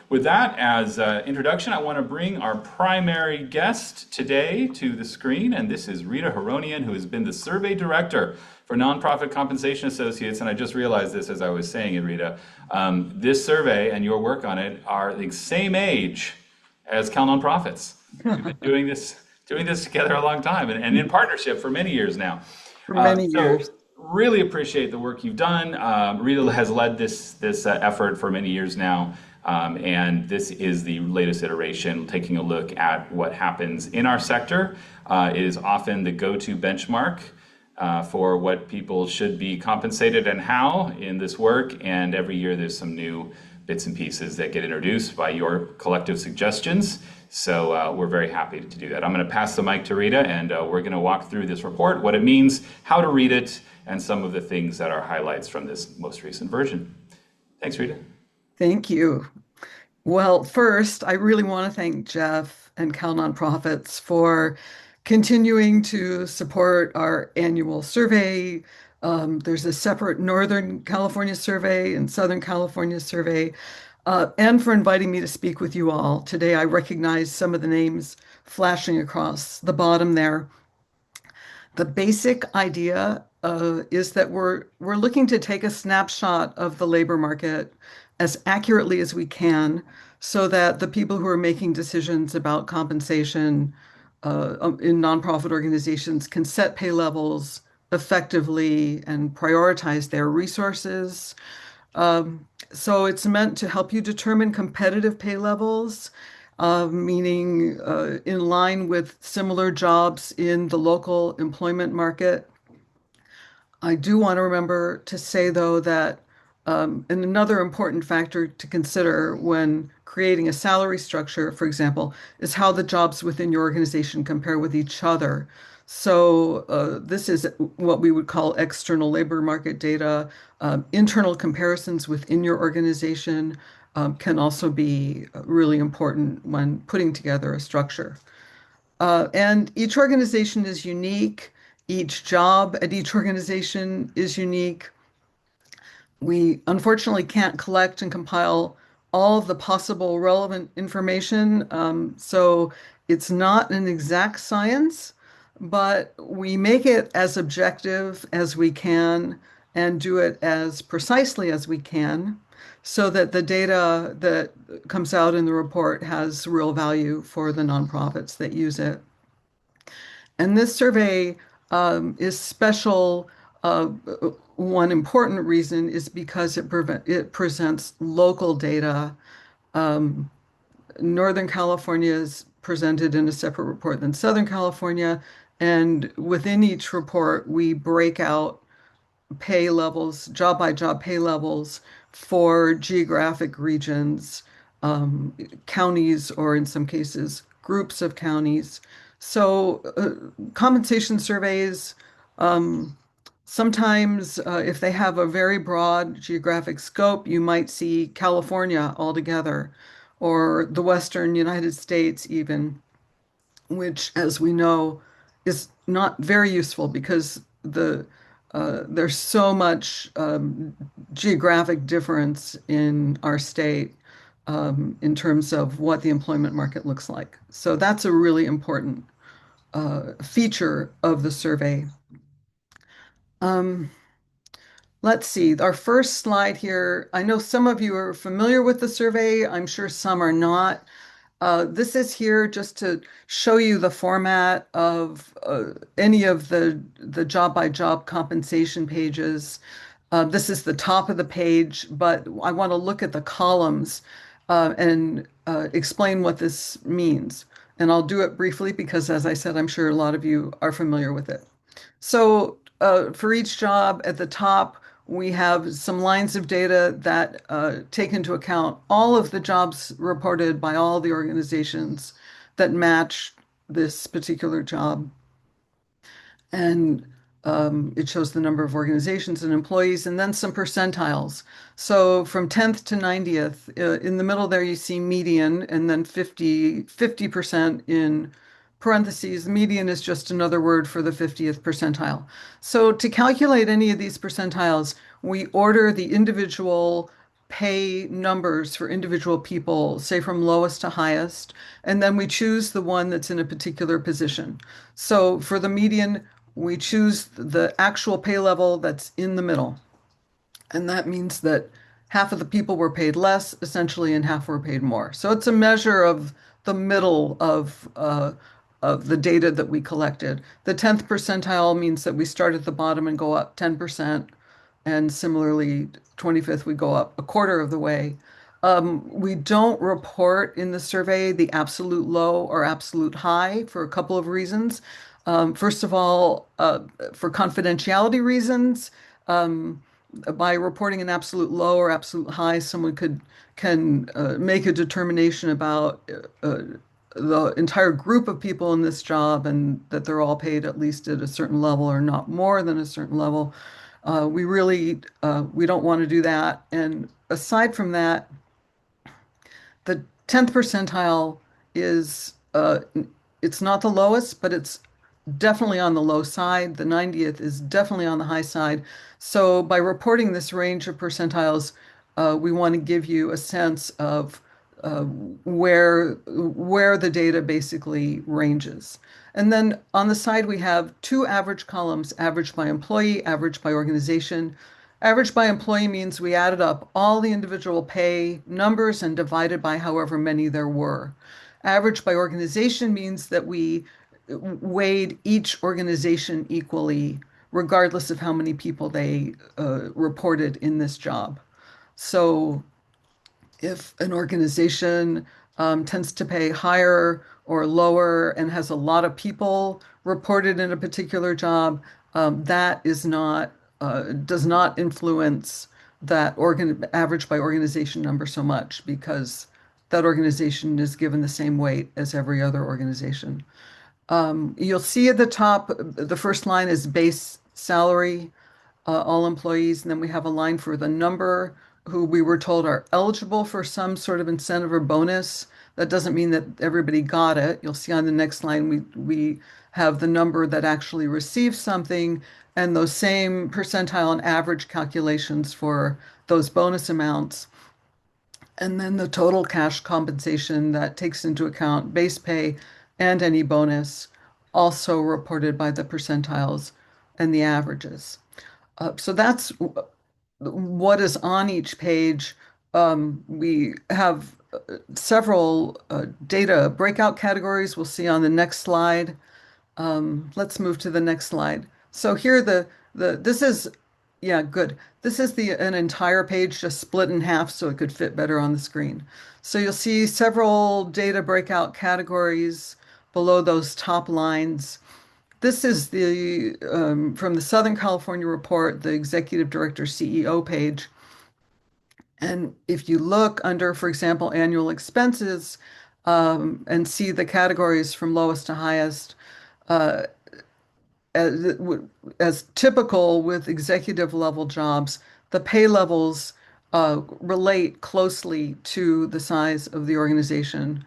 with that as introduction, I want to bring our primary guest today to the screen, and this is Rita Haronian, who has been the survey director for Nonprofit Compensation Associates. And I just realized this as I was saying it, Rita. This survey and your work on it are the same age as Cal Nonprofits. We've been doing this together a long time and in partnership for many years now. For many So years. really appreciate the work you've done. Rita has led this effort for many years now, and this is the latest iteration, taking a look at what happens in our sector. It is often the go-to benchmark for what people should be compensated and how in this work, and every year there's some new bits and pieces that get introduced by your collective suggestions. So we're very happy to do that. I'm going to pass the mic to Rita, and we're going to walk through this report, what it means, how to read it, and some of the things that are highlights from this most recent version. Thanks, Rita. Thank you. Well, first, I really want to thank Jeff and Cal Nonprofits for continuing to support our annual survey. There's a separate Northern California survey and Southern California survey, and for inviting me to speak with you all. Today, I recognize some of the names flashing across the bottom there. The basic idea is that we're looking to take a snapshot of the labor market as accurately as we can, so that the people who are making decisions about compensation in nonprofit organizations can set pay levels effectively and prioritize their resources. So it's meant to help you determine competitive pay levels, meaning in line with similar jobs in the local employment market. I do want to remember to say, though, that and another important factor to consider when creating a salary structure, for example, is how the jobs within your organization compare with each other. So this is what we would call external labor market data. Internal comparisons within your organization can also be really important when putting together a structure. And each organization is unique. Each job at each organization is unique. We unfortunately can't collect and compile all of the possible relevant information, so it's not an exact science, but we make it as objective as we can and do it as precisely as we can so that the data that comes out in the report has real value for the nonprofits that use it. And this survey is special. One important reason is because it presents local data. Northern California is presented in a separate report than Southern California, and within each report, we break out pay levels, job by job pay levels for geographic regions, counties, or in some cases, groups of counties. So compensation surveys, sometimes if they have a very broad geographic scope, you might see California altogether, or the Western United States even, which, as we know, is not very useful because there's so much geographic difference in our state in terms of what the employment market looks like. So that's a really important feature of the survey. Let's see, our first slide here. I know some of you are familiar with the survey. I'm sure some are not. This is here just to show you the format of any of the job by job compensation pages. This is the top of the page, but I want to look at the columns and explain what this means. And I'll do it briefly because, as I said, I'm sure a lot of you are familiar with it. So for each job at the top, we have some lines of data that take into account all of the jobs reported by all the organizations that match this particular job. And it shows the number of organizations and employees, and then some percentiles. So from 10th to 90th, in the middle there you see median, and then 50% in parentheses. Median is just another word for the 50th percentile. So to calculate any of these percentiles, we order the individual pay numbers for individual people, say from lowest to highest, and then we choose the one that's in a particular position. So for the median, we choose the actual pay level that's in the middle. And that means that half of the people were paid less, essentially, and half were paid more. So it's a measure of the middle of the data that we collected. The 10th percentile means that we start at the bottom and go up 10%, and similarly, 25th, we go up a quarter of the way. We don't report in the survey the absolute low or absolute high for a couple of reasons. First of all, for confidentiality reasons, by reporting an absolute low or absolute high, someone can make a determination about the entire group of people in this job and that they're all paid at least at a certain level or not more than a certain level. We don't want to do that. And aside from that, the 10th percentile is it's not the lowest, but it's definitely on the low side. The 90th is definitely on the high side. So by reporting this range of percentiles, we want to give you a sense of where the data basically ranges. And then on the side, we have two average columns, average by employee, average by organization. Average by employee means we added up all the individual pay numbers and divided by however many there were. Average by organization means that we weighed each organization equally, regardless of how many people they reported in this job. So if an organization tends to pay higher or lower and has a lot of people reported in a particular job, that is not does not influence that average by organization number so much because that organization is given the same weight as every other organization. You'll see at the top, the first line is base salary, all employees, and then we have a line for the number who we were told are eligible for some sort of incentive or bonus. That doesn't mean that everybody got it. You'll see on the next line, we have the number that actually received something and those same percentile and average calculations for those bonus amounts. And then the total cash compensation that takes into account base pay and any bonus, also reported by the percentiles and the averages. So that's what is on each page. We have several data breakout categories we'll see on the next slide. Let's move to the next slide. So here this is yeah, good. This is an entire page just split in half so it could fit better on the screen. So you'll see several data breakout categories below those top lines. This is the from the Southern California report, the executive director CEO page. And if you look under, for example, annual expenses, and see the categories from lowest to highest, uh, as, as typical with executive level jobs, the pay levels relate closely to the size of the organization.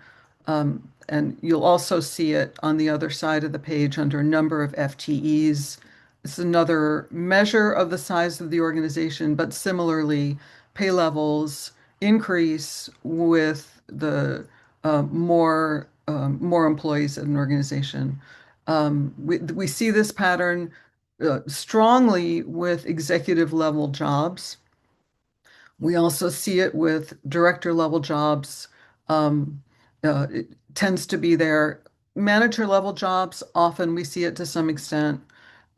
And you'll also see it on the other side of the page under number of FTEs. It's another measure of the size of the organization, but similarly, pay levels increase with the more employees at an organization. We see this pattern strongly with executive level jobs. We also see it with director level jobs. It tends to be there. Manager level jobs, often we see it to some extent,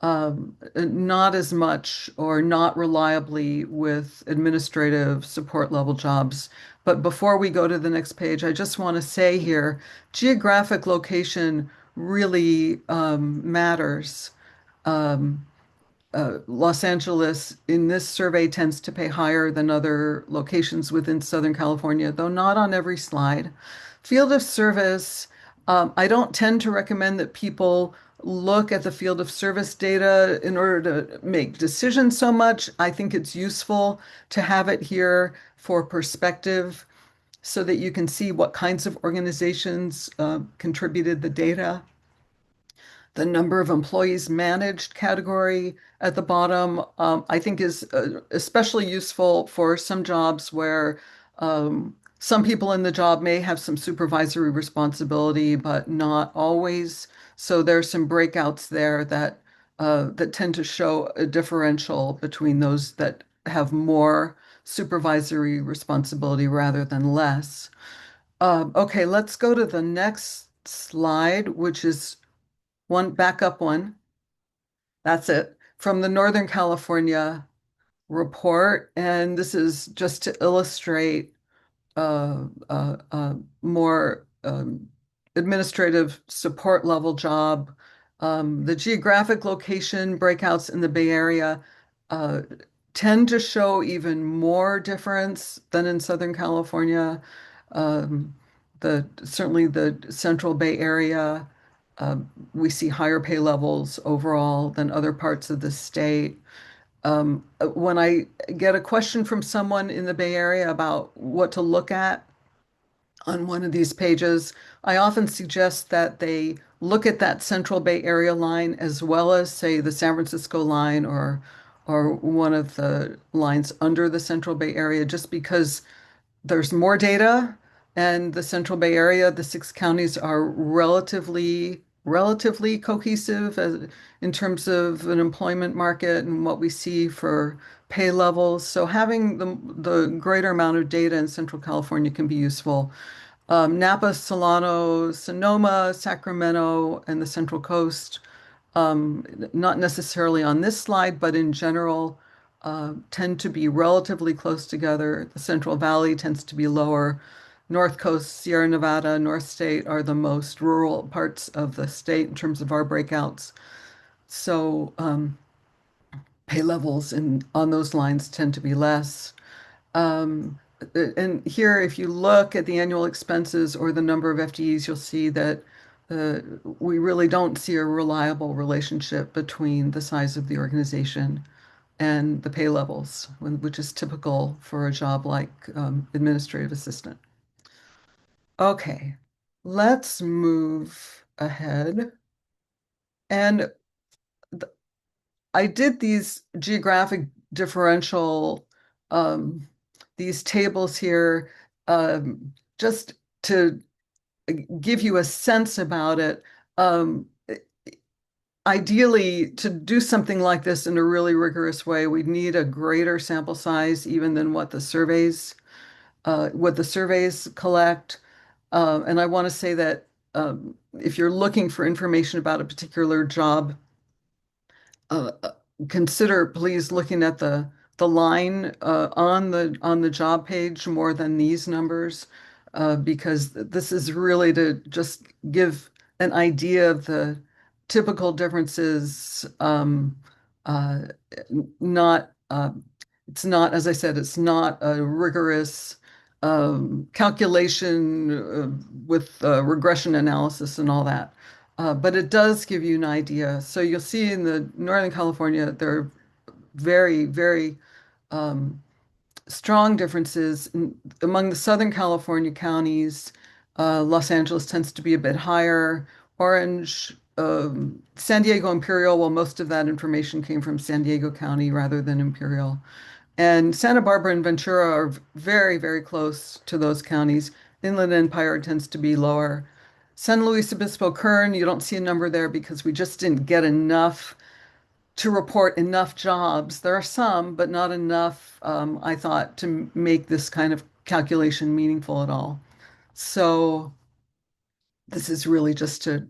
not as much or not reliably with administrative support level jobs. But before we go to the next page, I just want to say here, geographic location really matters. Um, Los Angeles in this survey tends to pay higher than other locations within Southern California, though not on every slide. Field of service, I don't tend to recommend that people look at the field of service data in order to make decisions so much. I think it's useful to have it here for perspective so that you can see what kinds of organizations contributed the data. The number of employees managed category at the bottom, I think is especially useful for some jobs where some people in the job may have some supervisory responsibility, but not always. So there's some breakouts there that tend to show a differential between those that have more supervisory responsibility rather than less. Okay, let's go to the next slide, which is one backup one. That's it. From the Northern California report. And this is just to illustrate more administrative support level job. The geographic location breakouts in the Bay Area uh, tend to show even more difference than in Southern California. Um, Certainly the Central Bay Area, uh, we see higher pay levels overall than other parts of the state. When I get a question from someone in the Bay Area about what to look at on one of these pages, I often suggest that they look at that Central Bay Area line as well as, say, the San Francisco line or one of the lines under the Central Bay Area, just because there's more data, and the Central Bay Area, the six counties are relatively cohesive in terms of an employment market and what we see for pay levels. So having the greater amount of data in Central California can be useful. Napa, Solano, Sonoma, Sacramento, and the Central Coast, not necessarily on this slide, but in general, tend to be relatively close together. The Central Valley tends to be lower. North Coast, Sierra Nevada, North State are the most rural parts of the state in terms of our breakouts. So pay levels on those lines tend to be less. Um, and here, if you look at the annual expenses or the number of FTEs, you'll see that we really don't see a reliable relationship between the size of the organization and the pay levels, which is typical for a job like administrative assistant. Okay, let's move ahead. And I did these geographic differential, um, these tables here, just to give you a sense about it. Um, Ideally, to do something like this in a really rigorous way, we'd need a greater sample size even than what the surveys collect. And I want to say that if you're looking for information about a particular job, uh, uh, consider please looking at the line on the job page more than these numbers, because this is really to just give an idea of the typical differences. Uh, Not it's not, as I said, it's not a rigorous calculation with regression analysis and all that. But it does give you an idea. So you'll see in the Northern California, there are very um, strong differences among the Southern California counties. Los Angeles tends to be a bit higher. Orange, San Diego Imperial, well, most of that information came from San Diego County rather than Imperial. And Santa Barbara and Ventura are very close to those counties. Inland Empire tends to be lower. San Luis Obispo Kern, you don't see a number there because we just didn't get enough to report enough jobs. There are some, but not enough, I thought, to make this kind of calculation meaningful at all. So this is really just to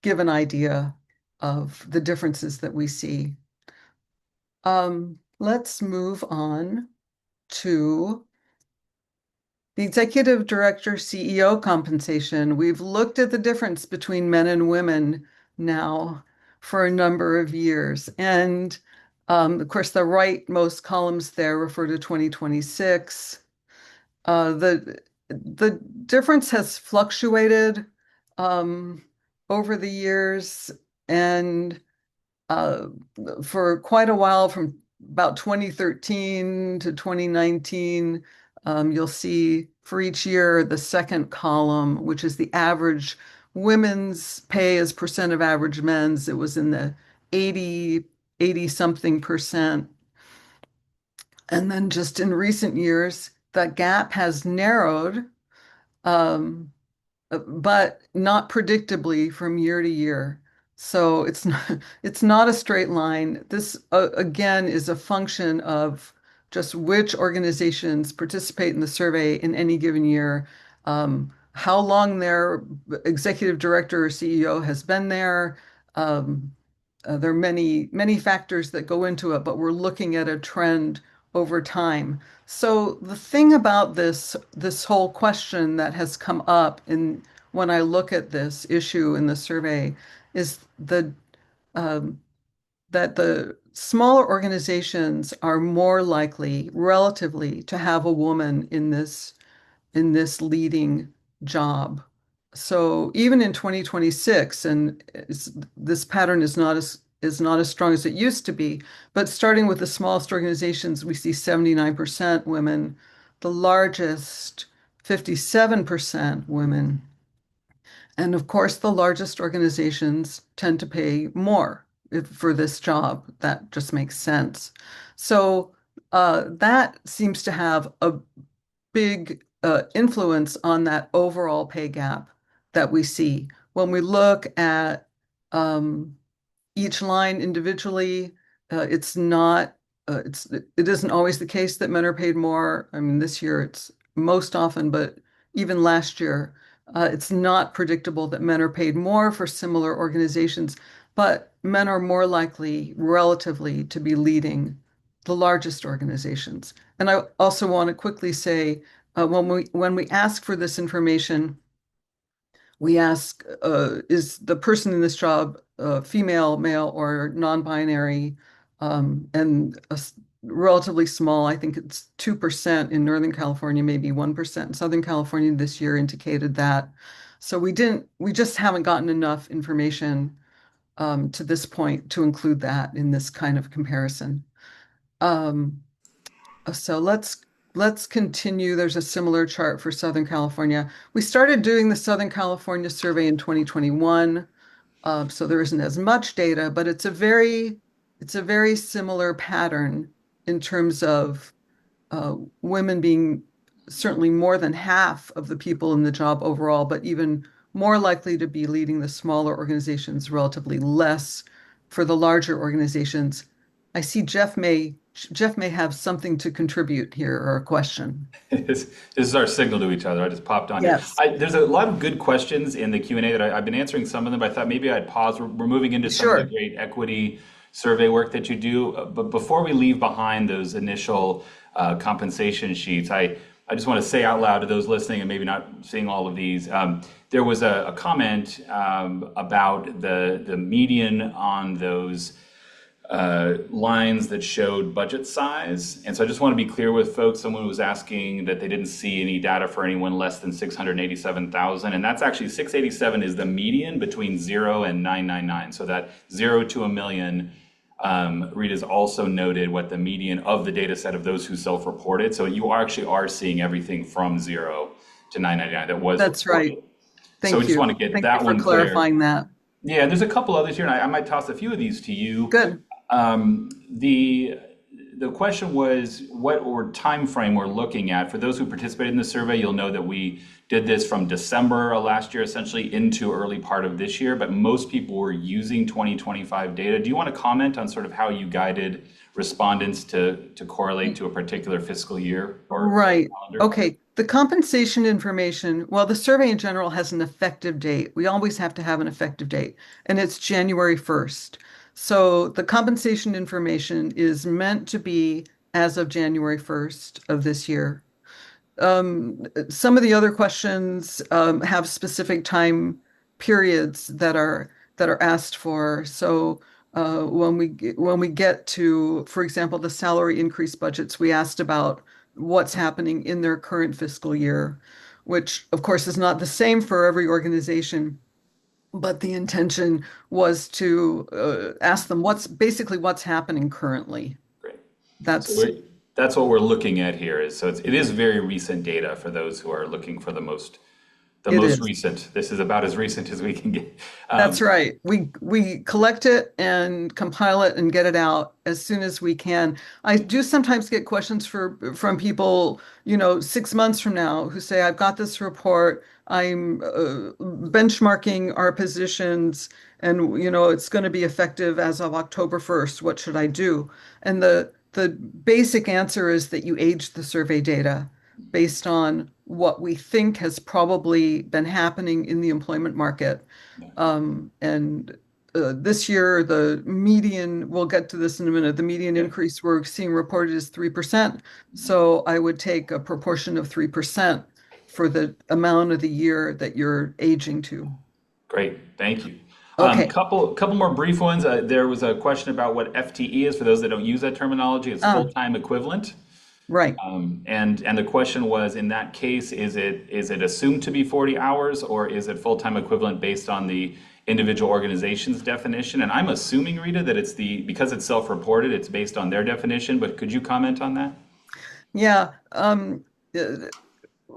give an idea of the differences that we see. Let's move on to the executive director CEO compensation. We've looked at the difference between men and women now for a number of years. And of course, the rightmost columns there refer to 2026. The difference has fluctuated over the years, and uh, for quite a while, from about 2013 to 2019, you'll see for each year the second column, which is the average women's pay as percent of average men's, it was in the 80, 80 something percent. And then just in recent years, that gap has narrowed. Um, but not predictably from year to year. So it's not a straight line. This again is a function of just which organizations participate in the survey in any given year, how long their executive director or CEO has been there. Um, there are many factors that go into it, but we're looking at a trend over time. So the thing about this whole question that has come up in when I look at this issue in the survey is um, that the smaller organizations are more likely, relatively, to have a woman in this leading job. So even in 2026, and this pattern is not as strong as it used to be, but starting with the smallest organizations, we see 79% women, the largest 57% women. And of course, the largest organizations tend to pay more for this job. That just makes sense. So that seems to have a big influence on that overall pay gap that we see. When we look at um, each line individually, it's not, it isn't always the case that men are paid more. I mean, this year it's most often, but even last year, it's not predictable that men are paid more for similar organizations, but men are more likely relatively to be leading the largest organizations. And I also want to quickly say, when we ask for this information, we ask, is the person in this job female, male, or non-binary? And relatively small, I think it's 2% in Northern California, maybe 1% in Southern California this year indicated that. So we just haven't gotten enough information to this point to include that in this kind of comparison. Um, so let's continue. There's a similar chart for Southern California. We started doing the Southern California survey in 2021, so there isn't as much data, but it's a very similar pattern in terms of women being certainly more than half of the people in the job overall, but even more likely to be leading the smaller organizations, relatively less for the larger organizations. I see Jeff may have something to contribute here or a question. This is our signal to each other. I just popped on here. Yes, There's a lot of good questions in the Q&A that I've been answering some of them, but I thought maybe I'd pause. We're moving into some of the sure. great equity survey work that you do. But before we leave behind those initial compensation sheets, I just want to say out loud to those listening and maybe not seeing all of these, there was a comment about the median on those lines that showed budget size. And so I just want to be clear with folks. Someone was asking that they didn't see any data for anyone less than 687,000. And that's actually 687 is the median between 0 and 999. So that 0 to a million, Rita's also noted what the median of the data set of those who self-reported. So you actually are seeing everything from 0 to 999 that was That's right. reported. So I Thank just you. want to get Thank you that for one clear. clarifying that. Yeah, there's a couple others here, and I might toss a few of these to you. Good. The question was what or time frame we're looking at. For those who participated in the survey, you'll know that we did this from December of last year essentially into early part of this year, but most people were using 2025 data. Do you want to comment on sort of how you guided respondents to correlate to a particular fiscal year or Right. calendar? Okay. The compensation information, well, the survey in general has an effective date. We always have to have an effective date, and it's January 1st. So the compensation information is meant to be as of January 1st of this year. Some of the other questions have specific time periods that are asked for. So when we get to, for example, the salary increase budgets, we asked about what's happening in their current fiscal year, which of course is not the same for every organization. But the intention was to ask them what's happening currently. Great. So That's that's what we're looking at here. Is so it is very recent data for those who are looking for the most The It most is. recent. This is about as recent as we can get. That's Um, right. We collect it and compile it and get it out as soon as we can. I do sometimes get questions from people, 6 months from now who say, I've got this report. I'm benchmarking our positions and it's going to be effective as of October 1st. What should I do? And the basic answer is that you age the survey data based on what we think has probably been happening in the employment market. And this year, the median, we'll get to this in a minute, the median yeah, increase we're seeing reported is 3%. So I would take a proportion of 3% for the amount of the year that you're aging to. great. Thank you. Okay. Couple more brief ones. There was a question about what FTE is for those that don't use that terminology. It's Ah, full-time equivalent. right. And the question was, in that case, is it assumed to be 40 hours or is it full-time equivalent based on the individual organization's definition? And I'm assuming, Rita, that because it's self-reported, it's based on their definition, but could you comment on that? Yeah. Uh,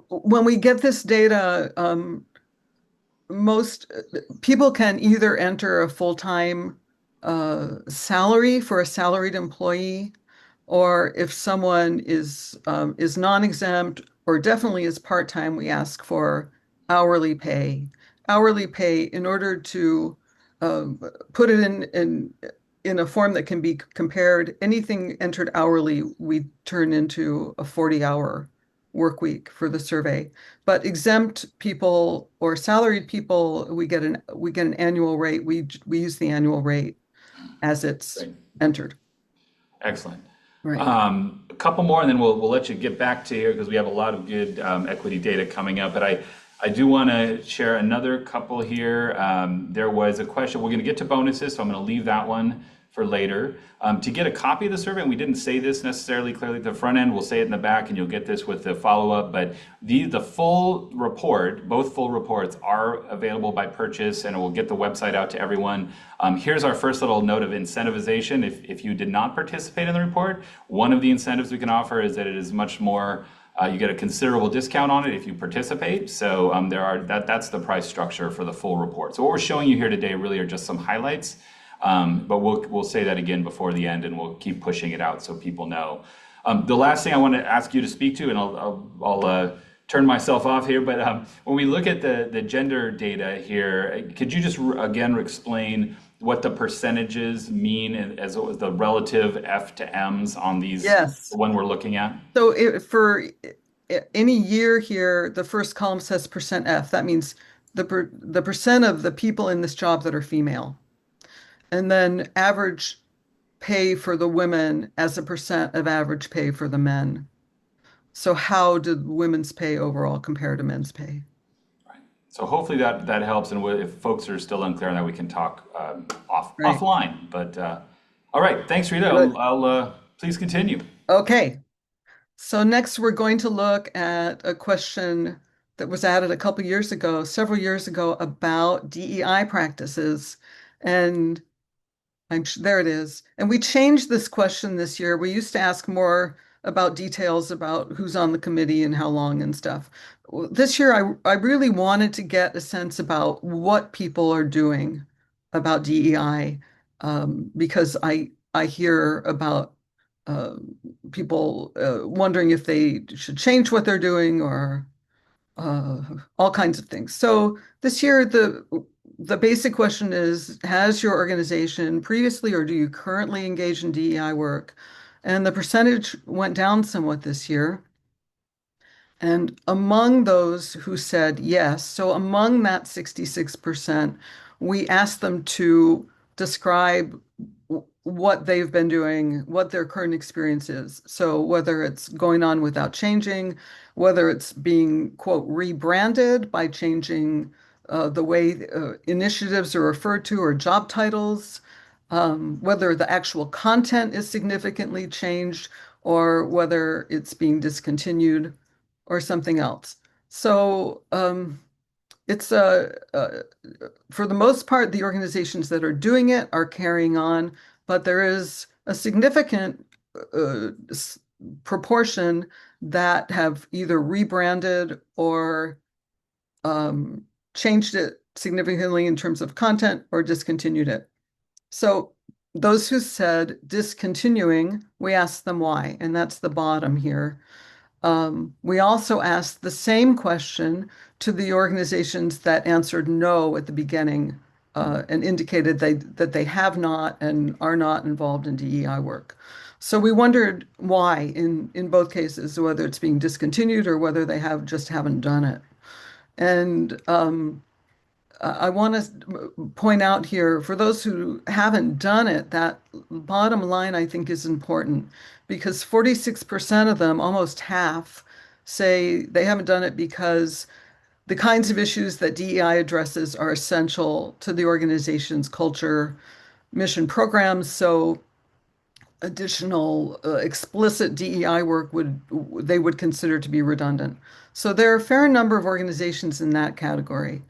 when we get this data, most people can either enter a full-time salary for a salaried employee, or if someone is non-exempt or definitely is part-time, we ask for hourly pay. Hourly pay in order to um, put it in a form that can be compared. Anything entered hourly, we turn into a 40-hour work week for the survey. But exempt people or salaried people, we get an annual rate. We use the annual rate as it's Great. entered. Excellent. Right. A couple more, and then we'll let you get back to here because we have a lot of good equity data coming up. But I do want to share another couple here. There was a question. We're going to get to bonuses, so I'm going to leave that one for later. To get a copy of the survey, and we didn't say this necessarily clearly at the front end, we'll say it in the back, and you'll get this with the follow-up. But the full report, both full reports, are available by purchase, and we'll get the website out to everyone. Here's our first little note of incentivization. If you did not participate in the report, one of the incentives we can offer is that it is much more. You get a considerable discount on it if you participate. So that's the price structure for the full report. So what we're showing you here today really are just some highlights. But we'll say that again before the end, and we'll keep pushing it out so people know. The last thing I want to ask you to speak to, and I'll turn myself off here, but when we look at the gender data here, could you just again explain what the percentages mean as the relative F to M's on these, the Yes. one we're looking at? So for any year here, the first column says percent F. That means the percent of the people in this job that are female. And then average pay for the women as a percent of average pay for the men. So how did women's pay overall compare to men's pay? So hopefully that helps, and if folks are still unclear on that, we can talk Right. offline. But all right, thanks, Rita. Good. I'll please continue. Okay. So next we're going to look at a question that was added a couple years ago, several years ago, about DEI practices. And there it is. And we changed this question this year. We used to ask more about details about who's on the committee and how long and stuff. This year, I really wanted to get a sense about what people are doing about DEI, because I hear about uh, people wondering if they should change what they're doing or uh, all kinds of things. So this year, the basic question is, has your organization previously or do you currently engage in DEI work? And the percentage went down somewhat this year. And among those who said yes, so among that 66%, we asked them to describe what they've been doing, what their current experience is. So whether it's going on without changing, whether it's being, quote, rebranded by changing the way initiatives are referred to or job titles, whether the actual content is significantly changed, or whether it's being discontinued or something else. So it's for the most part, the organizations that are doing it are carrying on, but there is a significant proportion that have either rebranded or changed it significantly in terms of content, or discontinued it. So those who said discontinuing, we asked them why, and that's the bottom here. We also asked the same question to the organizations that answered no at the beginning, and indicated that they have not and are not involved in DEI work. So we wondered why in both cases, whether it's being discontinued or whether they haven't done it. And I want to point out here, for those who haven't done it, that bottom line I think is important, because 46% of them, almost half, say they haven't done it because the kinds of issues that DEI addresses are essential to the organization's culture, mission, programs. So additional explicit DEI work would consider to be redundant. So there are a fair number of organizations in that category.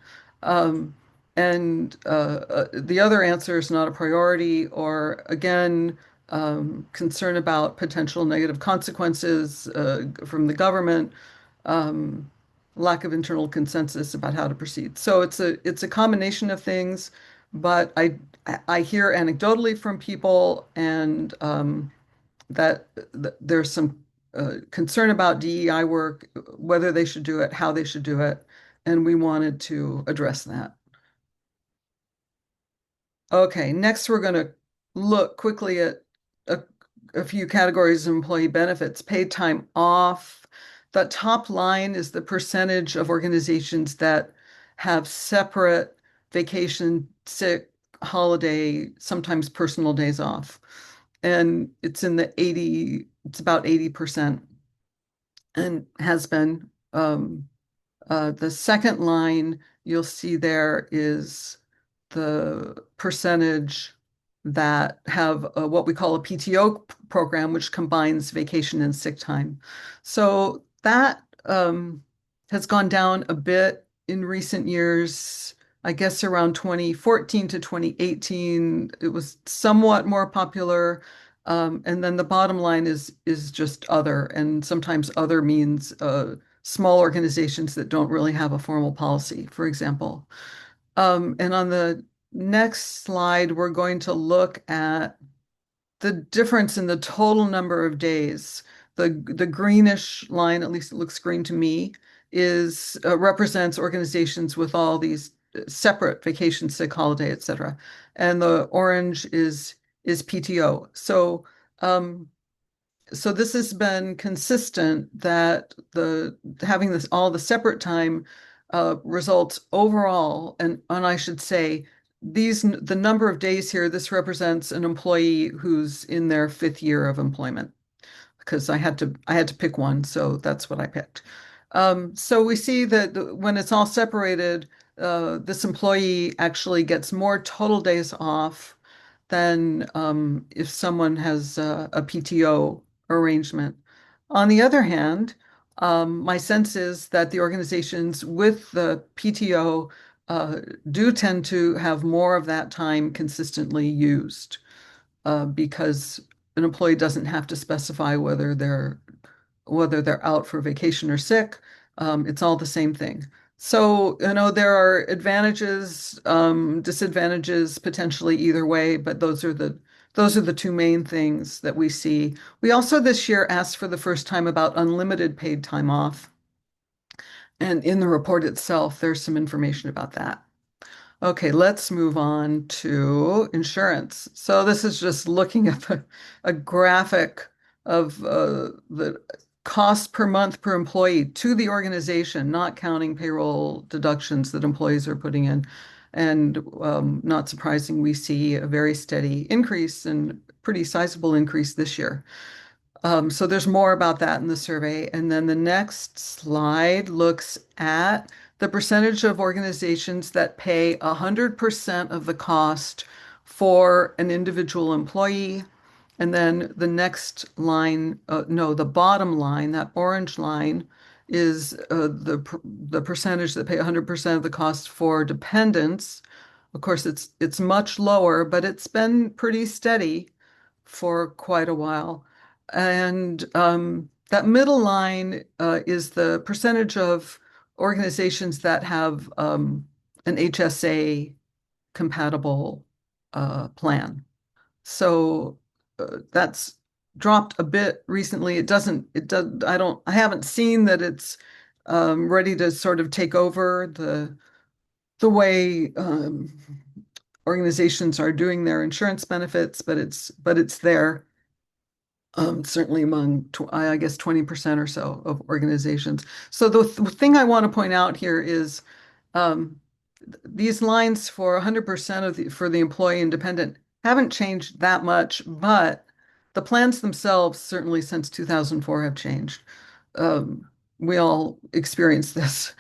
Um, and the other answer is not a priority, or again, concern about potential negative consequences from the government, um, lack of internal consensus about how to proceed. So it's a combination of things, but I hear anecdotally from people, and that there's some concern about DEI work, whether they should do it, how they should do it, and we wanted to address that. Okay, next we're going to look quickly at a, a few categories of employee benefits. Paid time off. The top line is the percentage of organizations that have separate vacation, sick, holiday, sometimes personal days off. And it's about 80% and has been. The second line you'll see there is the percentage that have what we call a PTO program, which combines vacation and sick time. So that has gone down a bit in recent years. I guess around 2014 to 2018, it was somewhat more popular. And then the bottom line is just other, and sometimes other means small organizations that don't really have a formal policy, for example. And on the next slide, we're going to look at the difference in the total number of days. The greenish line, at least it looks green to me, is represents organizations with all these separate vacation, sick, holiday, etc. And the orange is PTO. So this has been consistent, that the having this all the separate time results overall, and I should say the number of days here, this represents an employee who's in their fifth year of employment, because I had to pick one, so that's what I picked. So we see that when it's all separated, this employee actually gets more total days off than if someone has a PTO arrangement. On the other hand, my sense is that the organizations with the PTO uh, do tend to have more of that time consistently used, because an employee doesn't have to specify whether they're out for vacation or sick. It's all the same thing. So, there are advantages, disadvantages potentially either way, but those are the two main things that we see. We also this year asked for the first time about unlimited paid time off. And in the report itself, there's some information about that. Okay, let's move on to insurance. So this is just looking at a graphic of the cost per month per employee to the organization, not counting payroll deductions that employees are putting in. And not surprising, we see a very steady increase, and pretty sizable increase this year. So there's more about that in the survey. And then the next slide looks at the percentage of organizations that pay 100% of the cost for an individual employee. And then the next line, no, the bottom line, that orange line, is the percentage that pay 100% of the cost for dependents. Of course, it's much lower, but it's been pretty steady for quite a while. And that middle line is the percentage of organizations that have an HSA compatible plan. So that's dropped a bit recently. I haven't seen that it's ready to sort of take over the way organizations are doing their insurance benefits, but it's there. Certainly among, I guess, 20% or so of organizations. So the th thing I want to point out here is um, these lines for 100% for the employee independent haven't changed that much, but the plans themselves, certainly since 2004, have changed. We all experience this.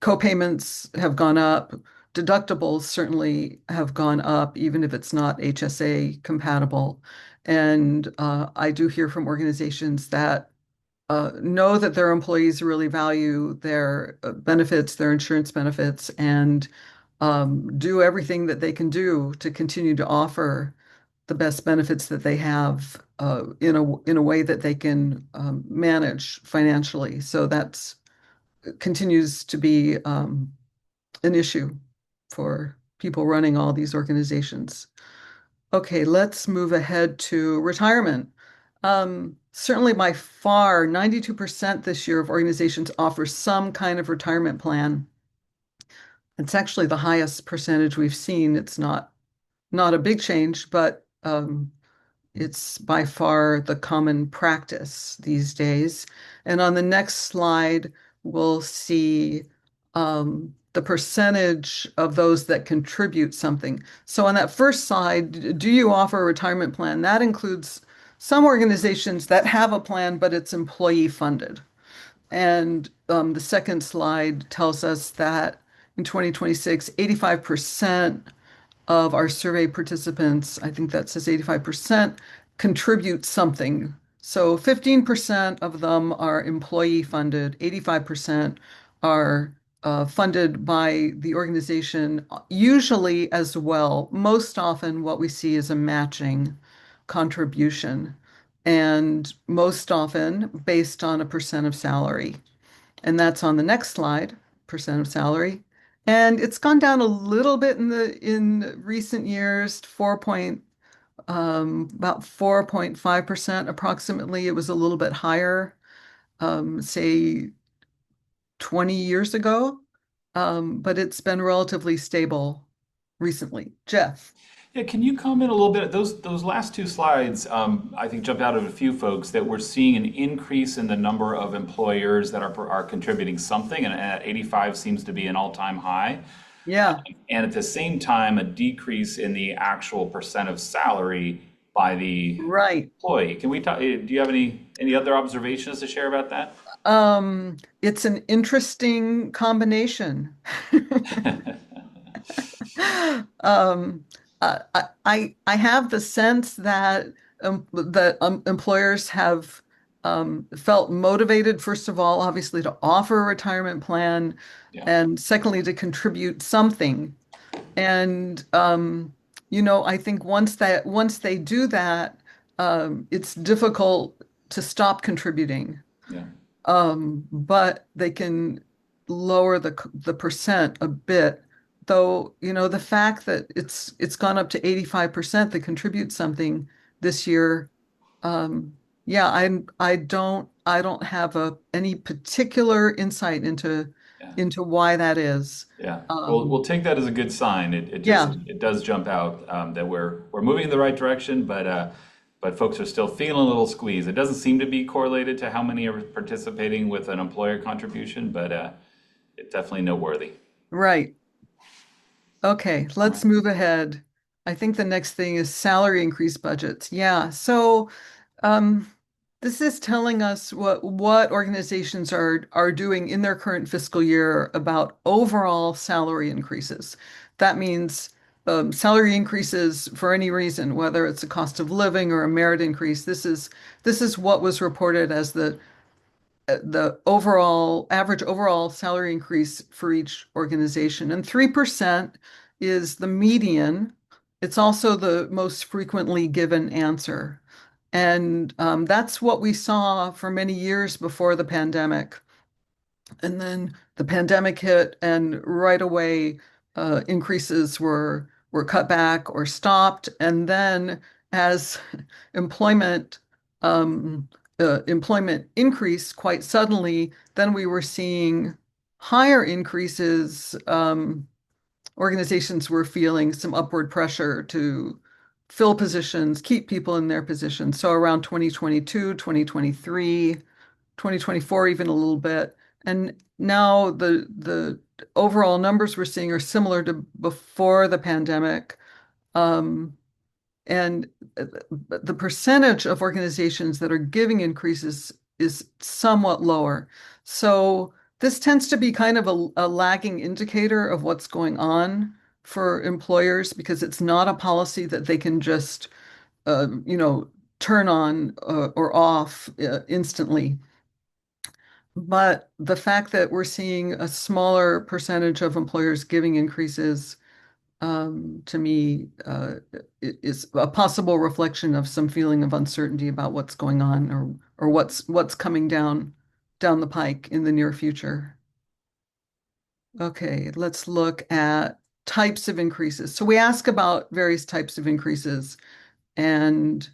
Co-payments have gone up. Deductibles certainly have gone up, even if it's not HSA compatible. And I do hear from organizations that know that their employees really value their benefits, their insurance benefits, and do everything that they can do to continue to offer the best benefits that they have in a way that they can manage financially. So that's continues to be an issue for people running all these organizations. Okay, let's move ahead to retirement. Certainly by far, 92% this year of organizations offer some kind of retirement plan. It's actually the highest percentage we've seen. It's not a big change, but it's by far the common practice these days. And on the next slide, we'll see the percentage of those that contribute something. So on that first slide, do you offer a retirement plan? That includes some organizations that have a plan, but it's employee funded. And the second slide tells us that in 2026, 85% of our survey participants, I think that says 85%, contribute something. So 15% of them are employee funded, 85% are funded by the organization, usually as well. Most often, what we see is a matching contribution, and most often based on a percent of salary. And that's on the next slide, percent of salary. And it's gone down a little bit in recent years, about 4.5% approximately. It was a little bit higher, say 20 years ago, but it's been relatively stable recently. Jeff. Yeah, can you comment a little bit? Those last two slides, I think jumped out at a few folks that we're seeing an increase in the number of employers that are contributing something, and at 85 seems to be an all-time high. Yeah, And at the same time, a decrease in the actual percent of salary by the right. employee. Can we talk? Do you have any other observations to share about that? It's an interesting combination. Um, I have the sense that employers have felt motivated, first of all, obviously, to offer a retirement plan, Yeah, and secondly, to contribute something. And I think once they do that, it's difficult to stop contributing. yeah, But they can lower the percent a bit, though, the fact that it's gone up to 85% that contribute something this year. Yeah, I don't have any particular insight yeah. into why that is. Yeah, we'll Um, take that as a good sign. It just yeah, it does jump out that we're moving in the right direction, but folks are still feeling a little squeezed. It doesn't seem to be correlated to how many are participating with an employer contribution, but it's definitely noteworthy. right. Okay, All right. let's move ahead. I think the next thing is salary increase budgets. Yeah, so um, this is telling us what organizations are doing in their current fiscal year about overall salary increases. That means salary increases for any reason, whether it's a cost of living or a merit increase. This is what was reported as the overall average overall salary increase for each organization. And 3% is the median. It's also the most frequently given answer. And that's what we saw for many years before the pandemic. And then the pandemic hit, and right away, increases were cut back or stopped. And then, as employment um, employment increased quite suddenly, then we were seeing higher increases. Organizations were feeling some upward pressure to fill positions, keep people in their positions. So around 2022, 2023. 2024 even a little bit. And now the overall numbers we're seeing are similar to before the pandemic. Um, and the percentage of organizations that are giving increases is somewhat lower. So this tends to be kind of a lagging indicator of what's going on for employers because it's not a policy that they can just, you know, turn on or off instantly. But the fact that we're seeing a smaller percentage of employers giving increases, to me, is a possible reflection of some feeling of uncertainty about what's going on or what's coming down the pike in the near future. Okay, let's look at types of increases. So we ask about various types of increases, and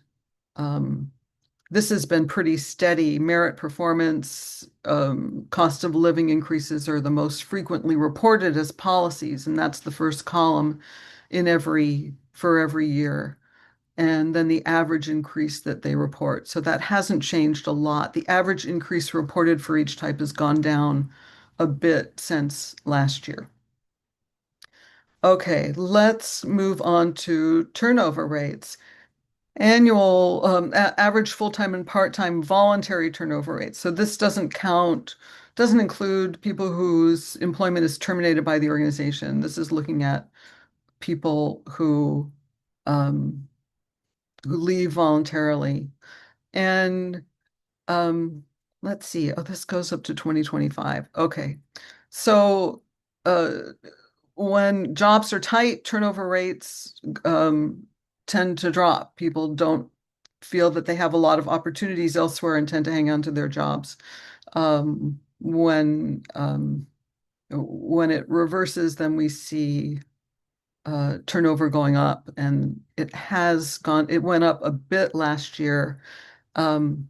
um, this has been pretty steady. Merit performance, cost of living increases are the most frequently reported as policies, and that's the first column for every year. And then the average increase that they report. So that hasn't changed a lot. The average increase reported for each type has gone down a bit since last year. Okay, let's move on to turnover rates. Annual average full-time and part-time voluntary turnover rates. So this doesn't include people whose employment is terminated by the organization. This is looking at people um, who leave voluntarily. And um, let's see. Oh, this goes up to 2025. Okay. So uh, when jobs are tight, turnover rates tend to drop. People don't feel that they have a lot of opportunities elsewhere and tend to hang on to their jobs. Um, when it reverses, then we see turnover going up, and it went up a bit last year. Um,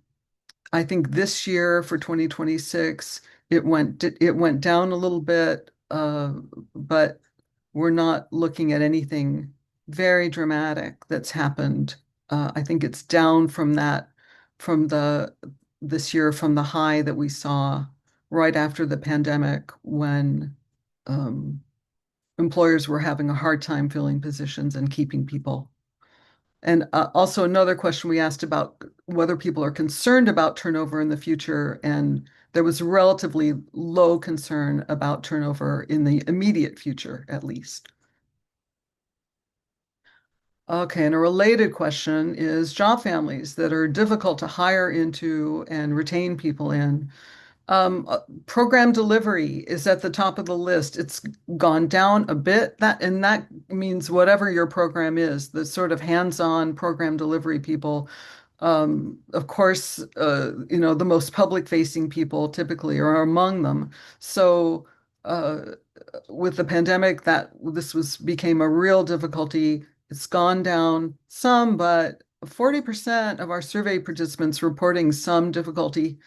I think this year for 2026, it went down a little bit, but we're not looking at anything very dramatic that's happened. I think it's down from the this year from the high that we saw right after the pandemic when um, employers were having a hard time filling positions and keeping people. And also another question we asked about whether people are concerned about turnover in the future, and there was relatively low concern about turnover in the immediate future, at least. Okay, and a related question is job families that are difficult to hire into and retain people in. Program delivery is at the top of the list. It's gone down a bit. That means whatever your program is, the sort of hands-on program delivery people. Of course, the most public-facing people typically are among them. So, uh, with the pandemic, that this was became a real difficulty. It's gone down some, but 40% of our survey participants reporting some difficulty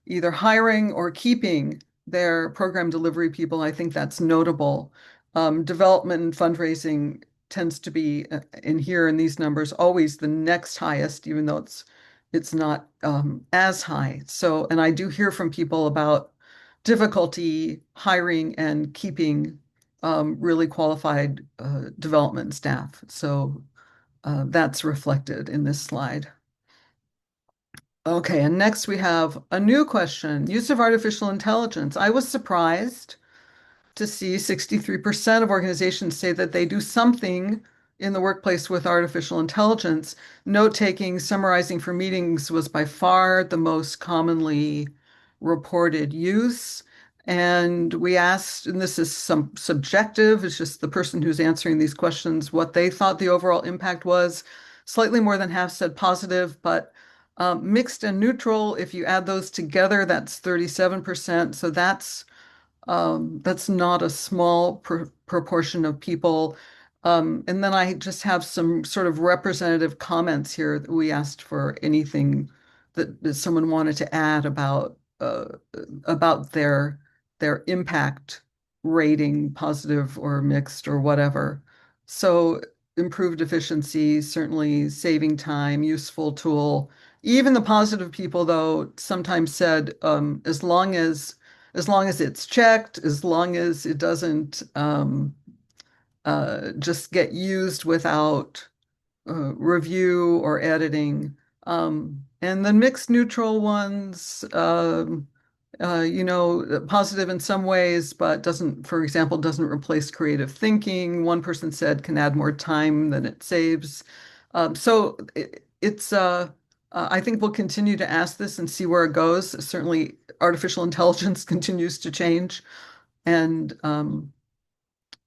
either hiring or keeping their program delivery people. I think that's notable. Development and fundraising tends to be in here in these numbers always the next highest, even though it's not as high. So, and I do hear from people about difficulty hiring and keeping really qualified development staff. So that's reflected in this slide. Okay, and next we have a new question, use of artificial intelligence. I was surprised to see 63% of organizations say that they do something in the workplace with artificial intelligence. Note-taking, summarizing for meetings was by far the most commonly reported use. And we asked, and this is some subjective, it's just the person who's answering these questions, what they thought the overall impact was. Slightly more than half said positive, but mixed and neutral, if you add those together, that's 37%. So that's That's not a small proportion of people. And then I just have some sort of representative comments here that we asked for anything that someone wanted to add about their impact rating, positive or mixed or whatever. So improved efficiency, certainly saving time, useful tool. Even the positive people, though, sometimes said as long as it's checked, as long as it doesn't just get used without review or editing. And the mixed neutral ones, positive in some ways, but doesn't, for example, doesn't replace creative thinking. One person said can add more time than it saves. I think we'll continue to ask this and see where it goes. Certainly, artificial intelligence continues to change, and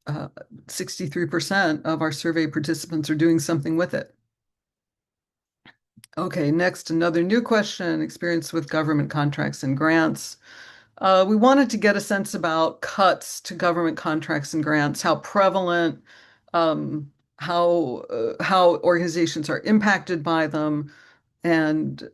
63% of our survey participants are doing something with it. Okay, next, another new question, experience with government contracts and grants. We wanted to get a sense about cuts to government contracts and grants, how prevalent, how organizations are impacted by them, and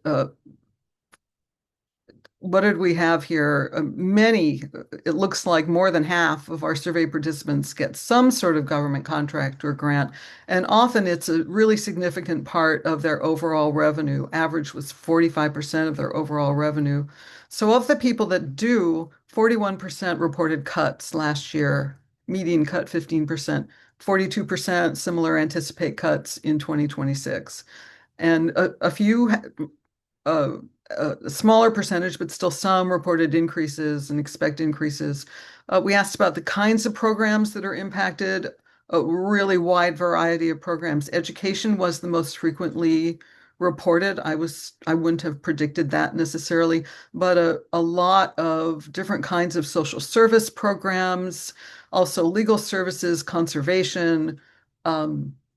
what did we have here? It looks like more than half of our survey participants get some sort of government contract or grant, and often it's a really significant part of their overall revenue. Average was 45% of their overall revenue. So of the people that do, 41% reported cuts last year, median cut 15%, 42% similar anticipate cuts in 2026. And a few a, a smaller percentage, but still some reported increases and expect increases. We asked about the kinds of programs that are impacted, a really wide variety of programs. Education was the most frequently reported. I wouldn't have predicted that necessarily, but a lot of different kinds of social service programs, also legal services, conservation,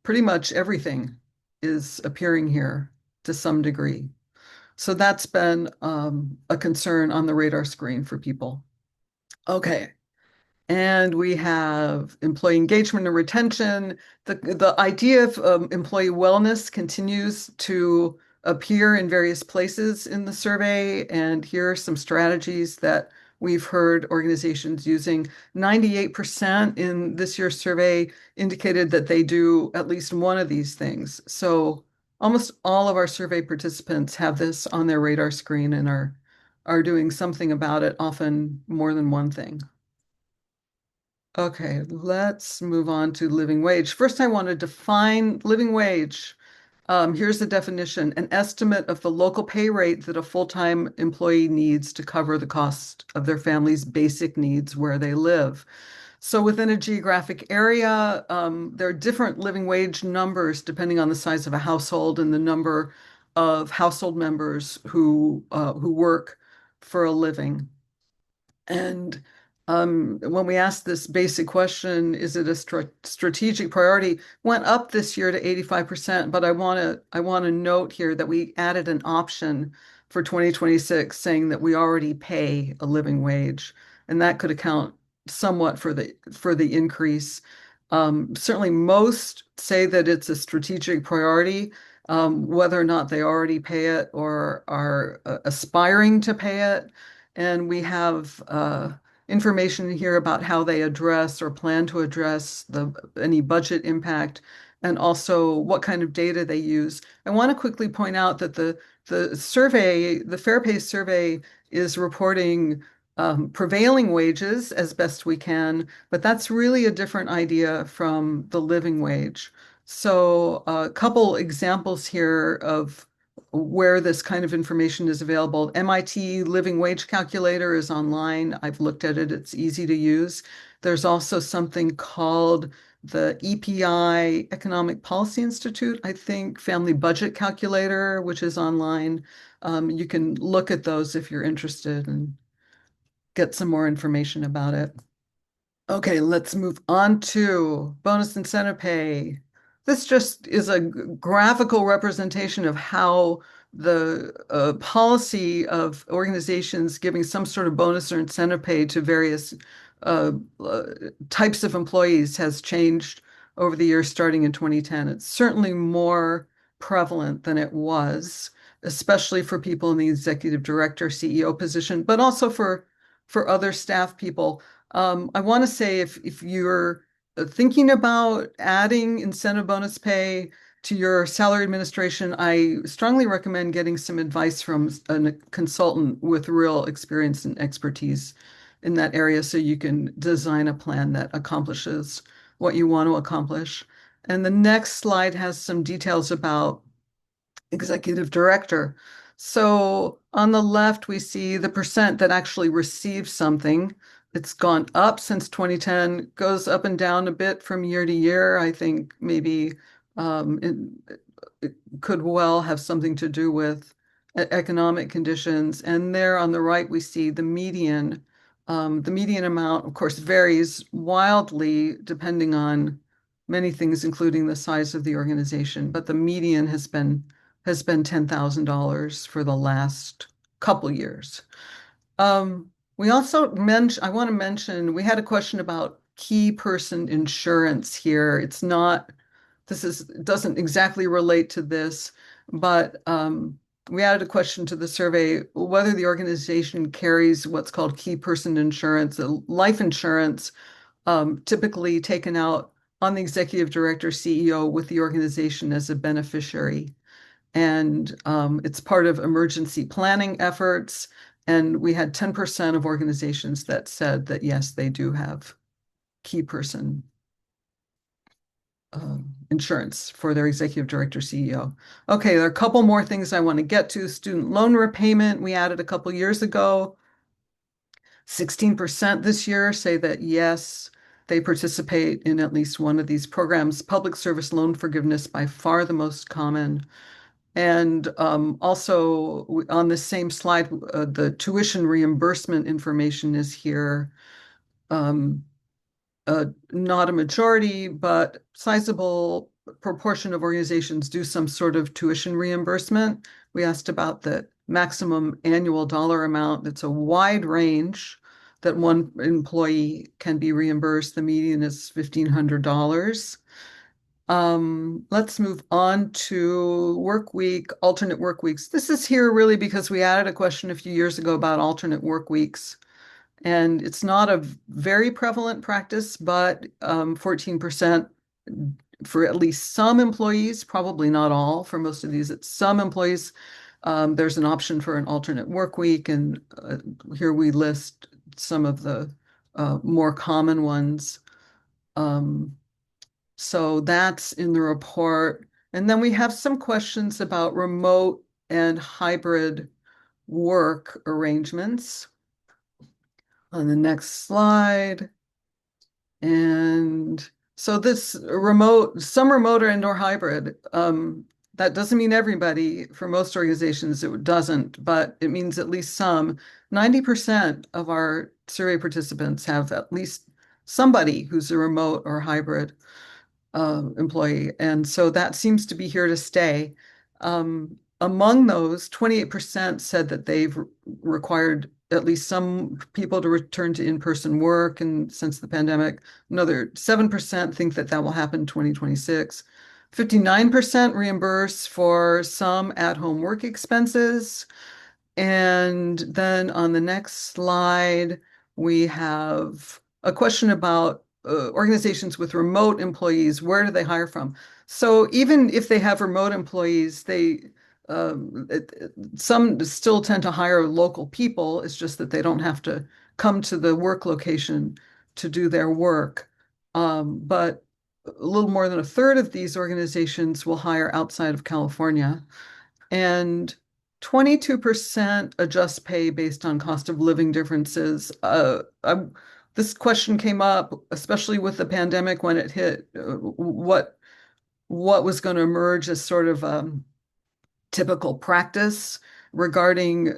pretty much everything is appearing here to some degree. So that's been a concern on the radar screen for people. Okay. And we have employee engagement and retention. The idea of employee wellness continues to appear in various places in the survey. And here are some strategies that we've heard organizations using. 98% in this year's survey indicated that they do at least one of these things. So almost all of our survey participants have this on their radar screen and are doing something about it, often more than one thing. Okay, let's move on to living wage. First, I want to define living wage. Here's the definition, an estimate of the local pay rate that a full-time employee needs to cover the cost of their family's basic needs where they live. So within a geographic area, there are different living wage numbers depending on the size of a household and the number of household members who work for a living. And when we asked this basic question, is it a strategic priority, went up this year to 85%, but I want to note here that we added an option for 2026 saying that we already pay a living wage, and that could account somewhat for the increase. Certainly most say that it's a strategic priority. Whether or not they already pay it or are aspiring to pay it. And we have information here about how they address or plan to address any budget impact and also what kind of data they use. I want to quickly point out that the survey, the Fair Pay survey, is reporting prevailing wages as best we can, but that's really a different idea from the living wage. So a couple examples here of where this kind of information is available. MIT Living Wage Calculator is online. I've looked at it. It's easy to use. There's also something called the EPI, Economic Policy Institute, I think, Family Budget Calculator, which is online. You can look at those if you're interested and get some more information about it. Okay, let's move on to bonus incentive pay. This just is a graphical representation of how the policy of organizations giving some sort of bonus or incentive pay to various uh, uh, types of employees has changed over the years, starting in 2010. It's certainly more prevalent than it was, especially for people in the executive director, CEO position, but also for other staff people. I want to say if you're thinking about adding incentive bonus pay to your salary administration, I strongly recommend getting some advice from a consultant with real experience and expertise in that area so you can design a plan that accomplishes what you want to accomplish. And the next slide has some details about executive director. So on the left, we see the percent that actually receive something. It's gone up since 2010, goes up and down a bit from year to year. I think maybe it could well have something to do with economic conditions. And there on the right, we see the median. The median amount, of course, varies wildly depending on many things, including the size of the organization, but the median has been $10,000 for the last couple years. We also mentioned, I want to mention, we had a question about key person insurance here. It's not, this is, doesn't exactly relate to this, but we added a question to the survey whether the organization carries what's called key person insurance, life insurance, typically taken out on the executive director, CEO with the organization as a beneficiary. And it's part of emergency planning efforts. And we had 10% of organizations that said that, yes, they do have key person insurance for their executive director, CEO. Okay, there are a couple more things I want to get to. Student loan repayment, we added a couple years ago. 16% this year say that, yes, they participate in at least one of these programs. Public service loan forgiveness, by far the most common. And also on the same slide, the tuition reimbursement information is here. Um, not a majority, but sizable proportion of organizations do some sort of tuition reimbursement. We asked about the maximum annual dollar amount. It's a wide range that one employee can be reimbursed. The median is $1,500. Let's move on to work week, alternate work weeks. This is here really because we added a question a few years ago about alternate work weeks. And it's not a very prevalent practice, but 14% for at least some employees, probably not all. For most of these, it's some employees. There's an option for an alternate work week. And here we list some of the more common ones. Um, so that's in the report. And then we have some questions about remote and hybrid work arrangements on the next slide. And so this remote, some remote or indoor hybrid, that doesn't mean everybody. For most organizations, it doesn't, but it means at least some. 90% of our survey participants have at least somebody who's a remote or hybrid employee. And so that seems to be here to stay. Among those, 28% said that they've required at least some people to return to in-person work and since the pandemic. Another 7% think that that will happen in 2026. 59% reimburse for some at-home work expenses. And then on the next slide, we have a question about organizations with remote employees. Where do they hire from? So even if they have remote employees, some still tend to hire local people. It's just that they don't have to come to the work location to do their work. But a little more than a third of these organizations will hire outside of California. And 22% adjust pay based on cost of living differences. This question came up, especially with the pandemic when it hit, what was going to emerge as sort of typical practice regarding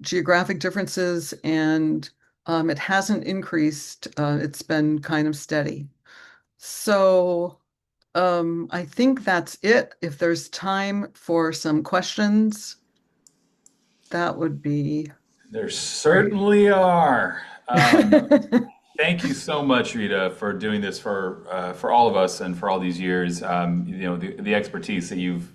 geographic differences, and it hasn't increased. It's been kind of steady. So I think that's it. If there's time for some questions, that would be There great. certainly are. Thank you so much, Rita, for doing this for all of us and for all these years. The expertise that you've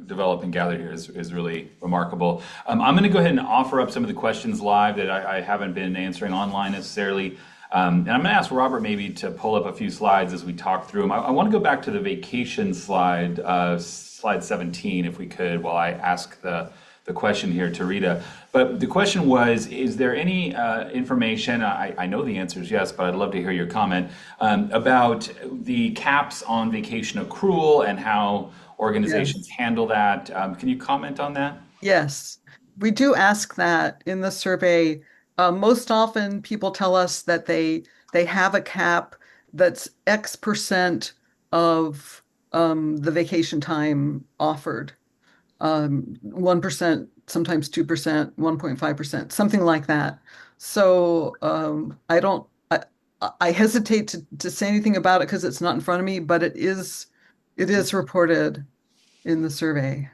developed and gathered here is really remarkable. I'm going to go ahead and offer up some of the questions live that I haven't been answering online necessarily. And I'm going to ask Robert maybe to pull up a few slides as we talk through them. I want to go back to the vacation slide, slide 17, if we could, while I ask the question here to Rita. But the question was, is there any information, I know the answer is yes, but I'd love to hear your comment, about the caps on vacation accrual and how organizations Yes. handle that. Can you comment on that? Yes, we do ask that in the survey. Most often, people tell us that they have a cap that's X percent of the vacation time offered. 1%, sometimes 2%, 1.5%, something like that. So I don't, I hesitate to say anything about it because it's not in front of me, but it is reported in the survey.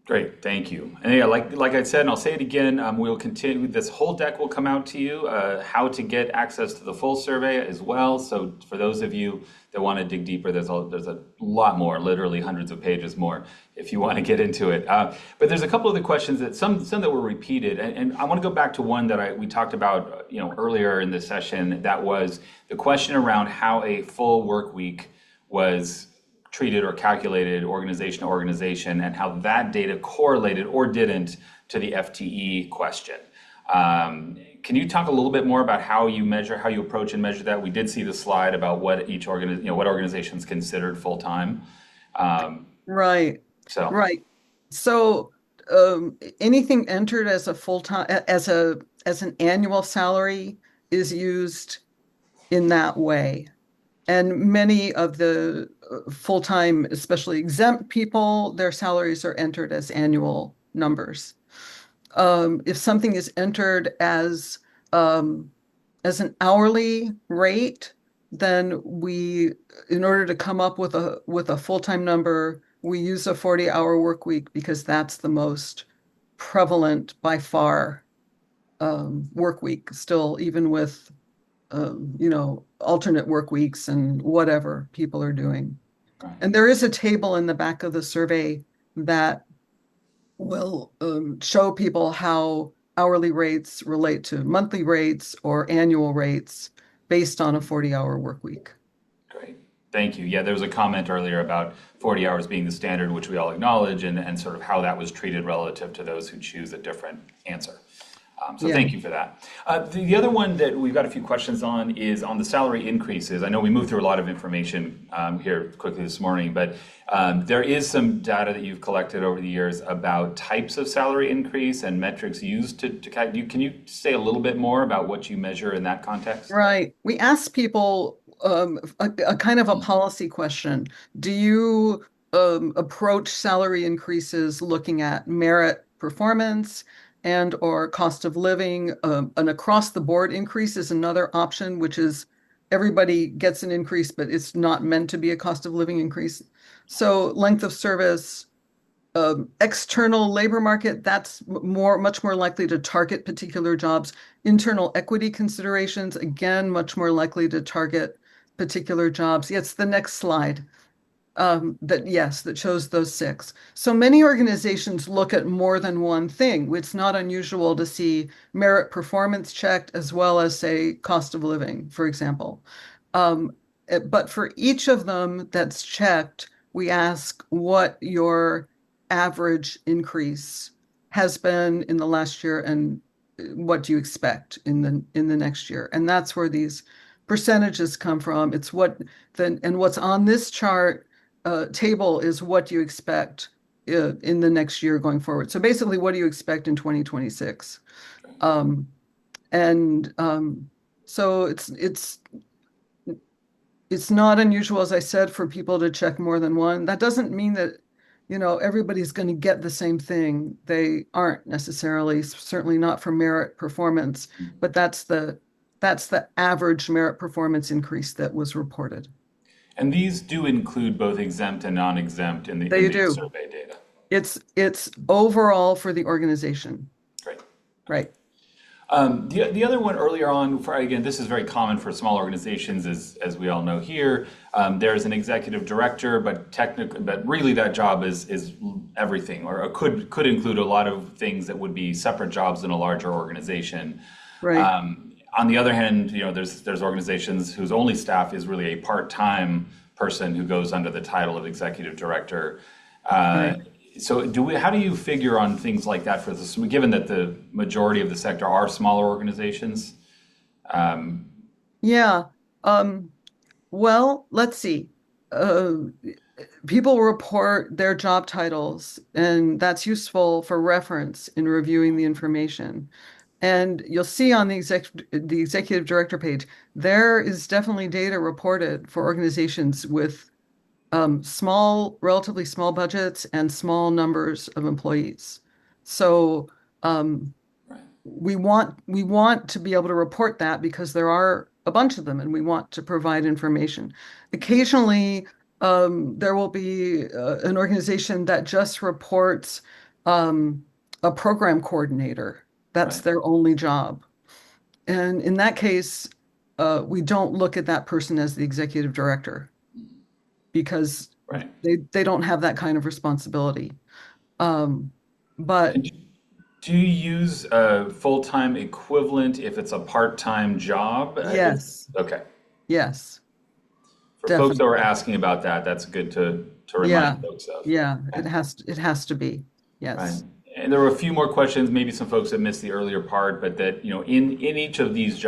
Great, thank you. And yeah, like I said, and I'll say it again, we'll continue. This whole deck will come out to you, how to get access to the full survey as well. So for those of you that want to dig deeper, there's a lot more, literally hundreds of pages more, if you want to get into it. But there's a couple of the questions that some that were repeated, and I want to go back to one that we talked about, earlier in this session. That was the question around how a full work week was treated or calculated organization to organization, and how that data correlated or didn't to the FTE question. Can you talk a little bit more about how you measure, how you approach and measure that? We did see the slide about what what organizations considered full time. Um, Right, so, right. So anything entered as a full-time as an annual salary is used in that way. And many of the full-time, especially exempt people, their salaries are entered as annual numbers. If something is entered um, as an hourly rate, then in order to come up with a full-time number, we use a 40-hour work week because that's the most prevalent by far work week still, even with alternate work weeks and whatever people are doing. right. And there is a table in the back of the survey that will show people how hourly rates relate to monthly rates or annual rates based on a 40-hour work week. Great. Thank you. Yeah, there was a comment earlier about 40 hours being the standard, which we all acknowledge, and sort of how that was treated relative to those who choose a different answer. So Yeah. thank you for that. The other one that we've got a few questions on is on the salary increases. I know we moved through a lot of information here quickly this morning, but there is some data that you've collected over the years about types of salary increase and metrics used to calculate. Can you say a little bit more about what you measure in that context? Right. We ask people a kind of a policy question. Do you approach salary increases looking at merit, performance, and or cost of living? An across the board increase is another option, which is everybody gets an increase, but it's not meant to be a cost of living increase. So length of service, external labor market, that's much more likely to target particular jobs. Internal equity considerations, again, much more likely to target particular jobs. Yes, the next slide. That shows those six. So many organizations look at more than one thing. It's not unusual to see merit performance checked as well as, say, cost of living, for example. But for each of them that's checked, we ask what your average increase has been in the last year and what do you expect in the next year. And that's where these percentages come from. It's and what's on this chart table is what you expect in the next year going forward. So basically, what do you expect in 2026? Um, and so it's not unusual, as I said, for people to check more than one. That doesn't mean that, everybody's going to get the same thing. They aren't necessarily, certainly not for merit performance, but that's the average merit performance increase that was reported. And these do include both exempt and non-exempt in They the do. survey data. It's overall for the organization. Great. Okay. Right. The other one earlier on, for again, this is very common for small organizations, as we all know here. There's an executive director, but technically, but really that job is everything, or could include a lot of things that would be separate jobs in a larger organization. Right. On the other hand, there's organizations whose only staff is really a part-time person who goes under the title of executive director. Uh, Right. so how do you figure on things like that for this, given that the majority of the sector are smaller organizations? Um, Yeah. Um, well, let's see. Uh, People report their job titles, and that's useful for reference in reviewing the information. And you'll see on the executive director page, there is definitely data reported for organizations with relatively small budgets and small numbers of employees. So um, right, we want to be able to report that because there are a bunch of them, and we want to provide information. Occasionally, there will be an organization that just reports um, a program coordinator. That's right, their only job. And in that case, we don't look at that person as the executive director because right. they don't have that kind of responsibility. Um, but And do you use a full-time equivalent if it's a part-time job? yes, Okay. yes, For folks that were definitely. asking about that, that's good to Yeah, remind folks of. yeah, Okay. it has to be. Right. Yes. And there were a few more questions, maybe some folks that missed the earlier part, but that, in each of these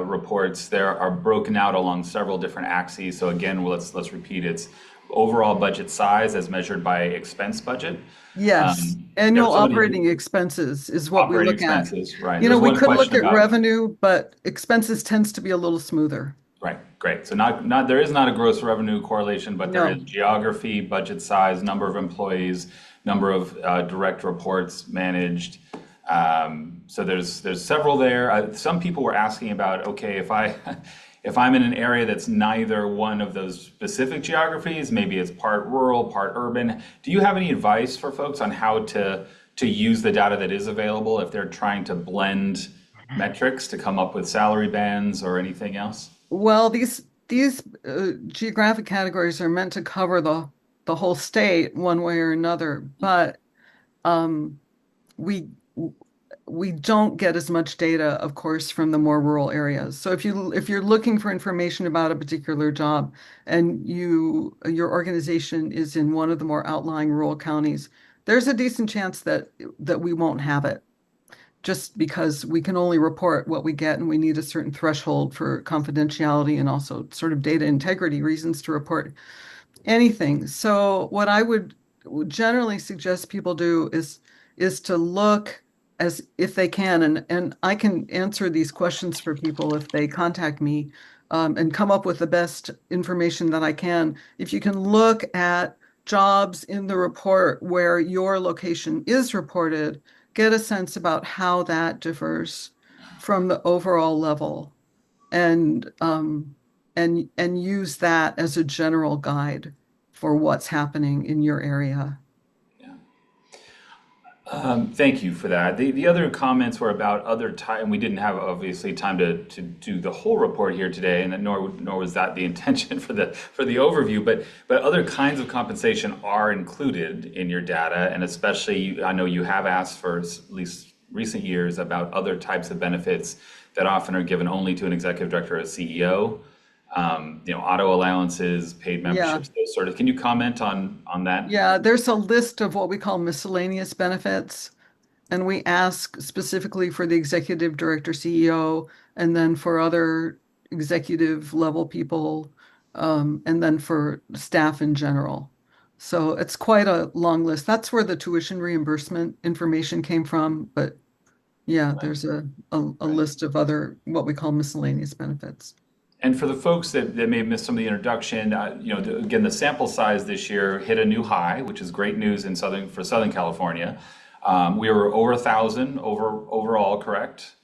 reports, there are broken out along several different axes. So again, let's repeat, it's overall budget size as measured by expense budget. Yes. There was Annual somebody operating expenses is what we operating look at. expenses, right? You There know, was we one could look question at about, revenue, but expenses tends to be a little smoother. right, great. So not there is not a gross revenue correlation, but there is No. geography, budget size, number of employees, number of direct reports managed. So there's several there. Some people were asking about, okay, if I if I'm in an area that's neither one of those specific geographies, maybe it's part rural, part urban. Do you have any advice for folks on how to use the data that is available if they're trying to blend metrics to come up with salary bands or anything else? Well, these geographic categories are meant to cover the whole state one way or another, but um, we we don't get as much data, of course, from the more rural areas. So if you're looking for information about a particular job and your organization is in one of the more outlying rural counties, there's a decent chance that we won't have it just because we can only report what we get and we need a certain threshold for confidentiality and also sort of data integrity reasons to report anything. So what I would generally suggest people do is to look as if they can, and I can answer these questions for people if they contact me, and come up with the best information that I can. If you can look at jobs in the report where your location is reported, get a sense about how that differs from the overall level and use that as a general guide for what's happening in your area. Yeah. Thank you for that. The other comments were about other time. We didn't have obviously time to do the whole report here today, and nor was that the intention for the overview. But other kinds of compensation are included in your data, and especially I know you have asked for at least recent years about other types of benefits that often are given only to an executive director or CEO. Auto allowances, paid Yeah. memberships, those sort of. Can you comment on that? Yeah, there's a list of what we call miscellaneous benefits, and we ask specifically for the executive director, CEO, and then for other executive level people, and then for staff in general. So it's quite a long list. That's where the tuition reimbursement information came from, but yeah, Right. there's a Right. list of other what we call miscellaneous benefits. And for the folks that may have missed some of the introduction, again, the sample size this year hit a new high, which is great news for Southern California. We were over 1,000 overall, correct?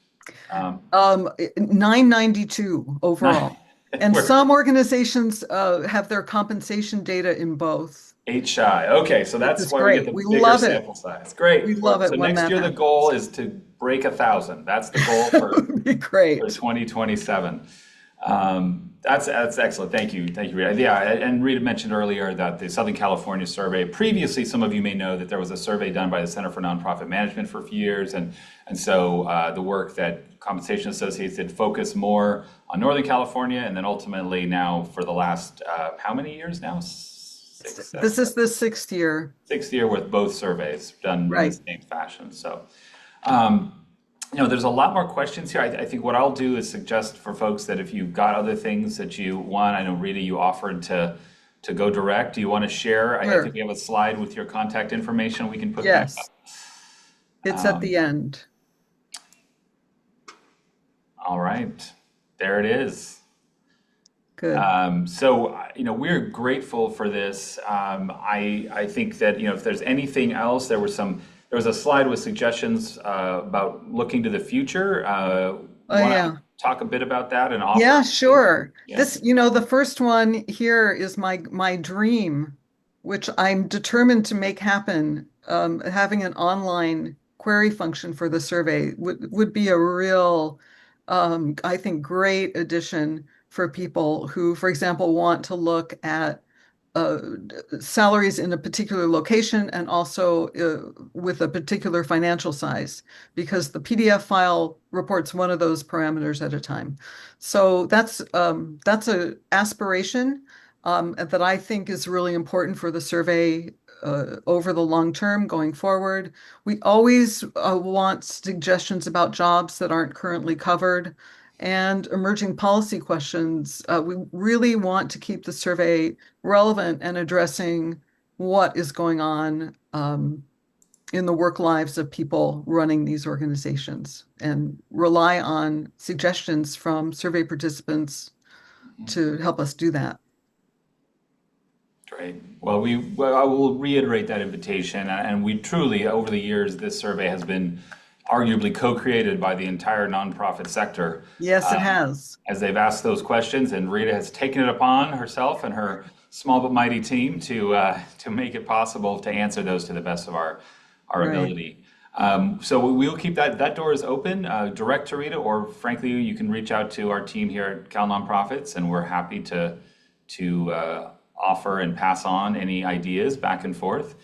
Um, 992 overall. And We're some organizations have their compensation data in both, eight shy. Okay, so which that's is why we get great. the We bigger love it. sample size. We Great. love So it when next that year the goal happens. is to break 1,000. That's the goal That would be for great. 2027. That's excellent. Thank you, Rita. Yeah, and Rita mentioned earlier that the Southern California survey. Previously, some of you may know that there was a survey done by the Center for Nonprofit Management for a few years, and so the work that Compensation Associates did focused more on Northern California, and then ultimately now for the last how many years now? Six, seven, This is the sixth year, sixth year with both surveys done in the right? same fashion. So. There's a lot more questions here. I think what I'll do is suggest for folks that if you've got other things that you want, I know Rita, you offered to go direct. Do you want to share? I think Sure. we have a slide with your contact information we can put back up. Yes, it's at the end. All right, there it is. Good. We're grateful for this. I think that, if there's anything else, there was a slide with suggestions about looking to the future. Oh, You want to yeah. talk a bit about that and offer? Yeah, sure. Yeah. The first one here is my dream, which I'm determined to make happen. Having an online query function for the survey would be a real, I think, great addition for people who, for example, want to look at uh, salaries in a particular location and also with a particular financial size, because the PDF file reports one of those parameters at a time. So that's a aspiration that I think is really important for the survey over the long term going forward. We always want suggestions about jobs that aren't currently covered and emerging policy questions. We really want to keep the survey relevant and addressing what is going on in the work lives of people running these organizations and rely on suggestions from survey participants to help us do that. Great. Well, I will reiterate that invitation, and we truly, over the years, this survey has been arguably co-created by the entire nonprofit sector, Yes, it uh, has. as they've asked those questions, and Rita has taken it upon herself and her small but mighty team to make it possible to answer those to the best of our Right. ability. So we will keep that door is open, direct to Rita, or frankly, you can reach out to our team here at Cal Nonprofits, and we're happy to offer and pass on any ideas back and forth.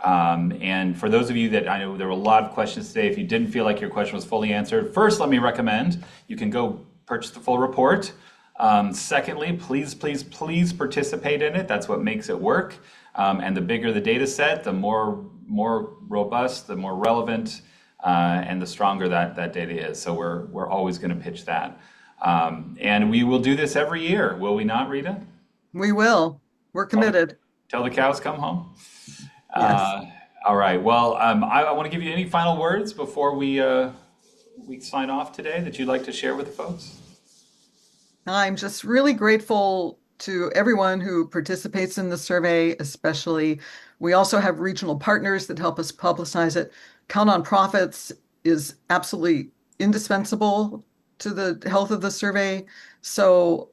And for those of you that I know there were a lot of questions today, if you didn't feel like your question was fully answered, first, let me recommend you can go purchase the full report. Secondly, please participate in it. That's what makes it work. And the bigger the data set, the more robust, the more relevant, and the stronger that data is. So we're always going to pitch that. And we will do this every year, will we not, Rita? We will. We're Till the, committed. till the cows come home. Yes. Uh, all right. Well, I want to give you any final words before we sign off today that you'd like to share with the folks. I'm just really grateful to everyone who participates in the survey, especially we also have regional partners that help us publicize it. Count on Profits is absolutely indispensable to the health of the survey. So,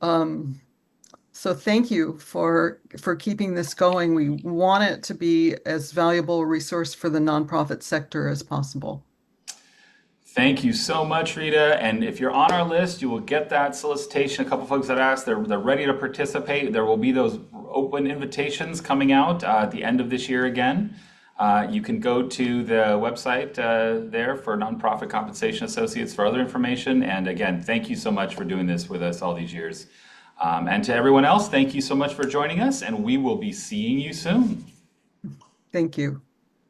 so thank you for keeping this going. We want it to be as valuable a resource for the nonprofit sector as possible. Thank you so much, Rita. And if you're on our list, you will get that solicitation. A couple folks that asked, they're ready to participate. There will be those open invitations coming out at the end of this year again. You can go to the website there for Nonprofit Compensation Associates for other information. And again, thank you so much for doing this with us all these years. And to everyone else, thank you so much for joining us, and we will be seeing you soon. Thank you.